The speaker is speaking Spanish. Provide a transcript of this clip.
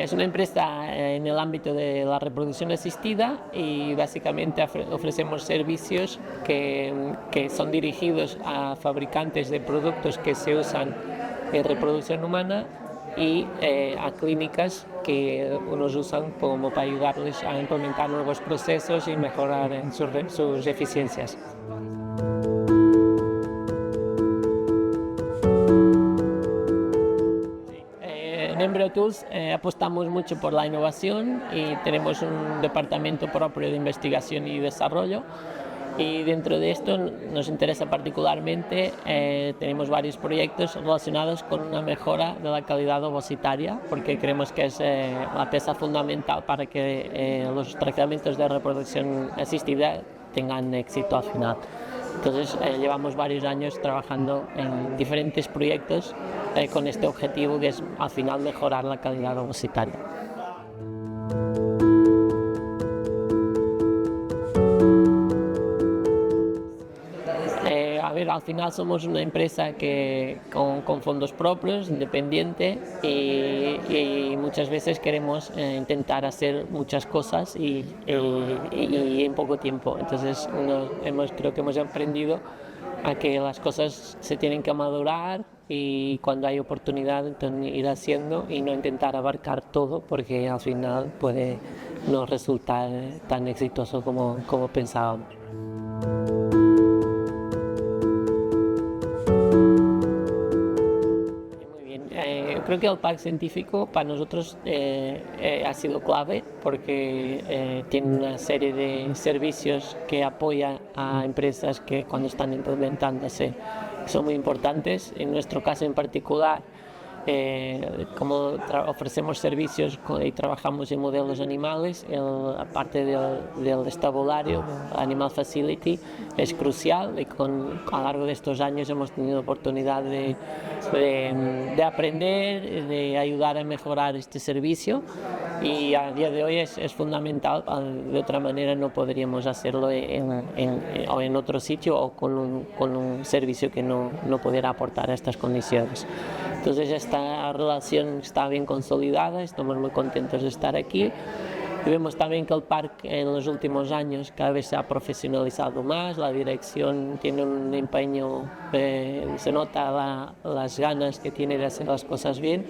Es una empresa en el ámbito de la reproducción asistida y básicamente ofrecemos servicios que son dirigidos a fabricantes de productos que se usan en reproducción humana y a clínicas que nos usan como para ayudarles a implementar nuevos procesos y mejorar en sus eficiencias. En EmbryoTools apostamos mucho por la innovación y tenemos un departamento propio de investigación y desarrollo, y dentro de esto nos interesa particularmente, tenemos varios proyectos relacionados con una mejora de la calidad ovocitaria, porque creemos que es la pieza fundamental para que los tratamientos de reproducción asistida tengan éxito al final. Entonces llevamos varios años trabajando en diferentes proyectos con este objetivo, que es al final mejorar la calidad ovocitaria. Al final somos una empresa con fondos propios, independiente, y muchas veces queremos intentar hacer muchas cosas y en poco tiempo. Entonces creo que hemos aprendido a que las cosas se tienen que madurar y cuando hay oportunidad entonces ir haciendo y no intentar abarcar todo, porque al final puede no resultar tan exitoso como pensábamos. Creo que el parque científico para nosotros ha sido clave, porque tiene una serie de servicios que apoya a empresas que cuando están implementándose son muy importantes. En nuestro caso en particular, como ofrecemos servicios y trabajamos en modelos animales, aparte del estabulario, Animal Facility, es crucial, y a lo largo de estos años hemos tenido oportunidad de aprender, de ayudar a mejorar este servicio, y a día de hoy es fundamental. De otra manera no podríamos hacerlo en otro sitio o con un servicio que no pudiera aportar a estas condiciones. Entonces esta relación está bien consolidada, estamos muy contentos de estar aquí. Y vemos también que el parque en los últimos años cada vez se ha profesionalizado más, la dirección tiene un empeño, se nota las ganas que tiene de hacer las cosas bien,